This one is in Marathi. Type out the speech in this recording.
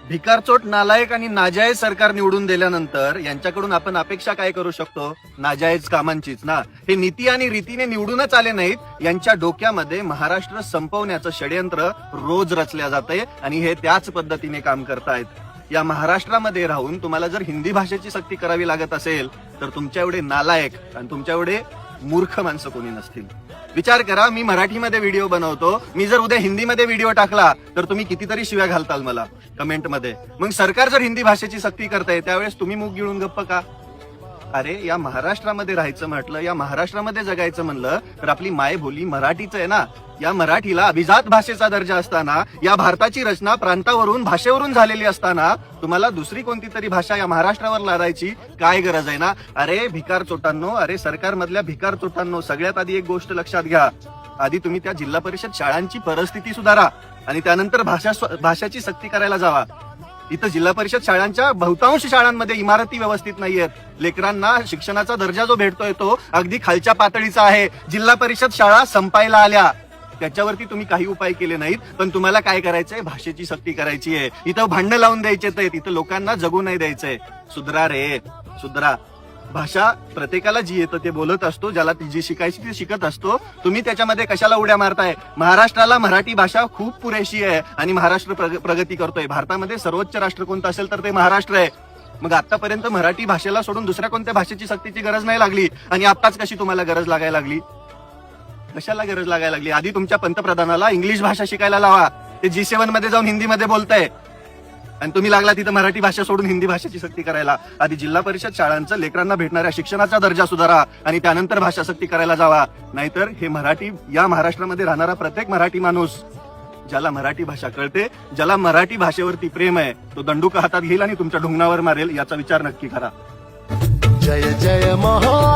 भिकारचोट, नालायक आणि नाजायज सरकार निवडून दिल्यानंतर यांच्याकडून आपण अपेक्षा काय करू शकतो? नाजायज कामांचीच ना. हे नीती आणि रीतीने निवडूनच आले नाहीत, यांच्या डोक्यामध्ये महाराष्ट्र संपवण्याचं षडयंत्र रोज रचल्या जातंय आणि हे त्याच पद्धतीने काम करतायत. या महाराष्ट्रामध्ये राहून तुम्हाला जर हिंदी भाषेची सक्ती करावी लागत असेल तर तुमच्या एवढे नालायक आणि तुमच्या एवढे मूर्ख माणसं कोणी नसतील. विचार करा, मी मराठीमध्ये व्हिडिओ बनवतो, मी जर उद्या हिंदीमध्ये व्हिडिओ टाकला तर तुम्ही कितीतरी शिव्या घालताल मला कमेंटमध्ये. मग सरकार जर हिंदी भाषेची सक्ती करताय त्यावेळेस तुम्ही मुख गिळून गप्प का? अरे या महाराष्ट्रामध्ये राहायचं म्हटलं, या महाराष्ट्रामध्ये जगायचं म्हणलं तर आपली मायबोली मराठीच आहे ना. या मराठीला अभिजात भाषेचा दर्जा असताना, या भारताची रचना प्रांतावरून भाषेवरून झालेली असताना तुम्हाला दुसरी कोणती तरी भाषा या महाराष्ट्रावर लादायची काय गरज आहे ना? अरे भिकार चोटांनो, अरे सरकारमधल्या भिकार चोटांनो, सगळ्यात आधी एक गोष्ट लक्षात घ्या. आधी तुम्ही त्या जिल्हा परिषद शाळांची परिस्थिती सुधारा आणि त्यानंतर भाषाची सक्ती करायला जावा. इथं जिल्हा परिषद शाळांच्या बहुतांश शाळांमध्ये इमारती व्यवस्थित नाहीयेत. लेकरांना शिक्षणाचा दर्जा जो भेटतोय तो अगदी खालच्या पातळीचा आहे. जिल्हा परिषद शाळा संपायला आल्या, त्याच्यावरती तुम्ही काही उपाय केले नाहीत. पण तुम्हाला काय करायचंय? भाषेची सक्ती करायची आहे. इथं भांडणं लावून द्यायचे आहेत, इथं लोकांना जगू नाही द्यायचंय. सुधरा रे, सुधरा. भाषा प्रत्येकाला जी येतं ते बोलत असतो, ज्याला जी शिकायची ती शिकत असतो. तुम्ही त्याच्यामध्ये कशाला उड्या मारताय? महाराष्ट्राला मराठी भाषा खूप पुरेशी आहे आणि महाराष्ट्र प्रगती करतोय. भारतामध्ये सर्वोच्च राष्ट्र कोणतं असेल तर ते महाराष्ट्र आहे. मग आतापर्यंत मराठी भाषेला सोडून दुसऱ्या कोणत्या भाषेची सक्तीची गरज नाही लागली आणि आताच कशी तुम्हाला गरज लागायला लागली? कशाला गरज लागायला लागली? आधी तुमच्या पंतप्रधानाला इंग्लिश भाषा शिकायला लावा. ते G7 मध्ये जाऊन हिंदीमध्ये बोलताय आणि तुम्ही लागला तिथं मराठी भाषा सोडून हिंदी भाषेची सक्ती करायला. आधी जिल्हा परिषद शाळांचं लेकरांना भेटणाऱ्या शिक्षणाचा दर्जा सुधारा आणि त्यानंतर भाषा सक्ती करायला जावा. नाहीतर हे मराठी, या महाराष्ट्रामध्ये राहणारा प्रत्येक मराठी माणूस ज्याला मराठी भाषा कळते, ज्याला मराठी भाषेवरती प्रेम आहे, तो दंडुका हातात घेईल आणि तुमच्या ढुंगणावर मारेल. याचा विचार नक्की करा. जय जय महा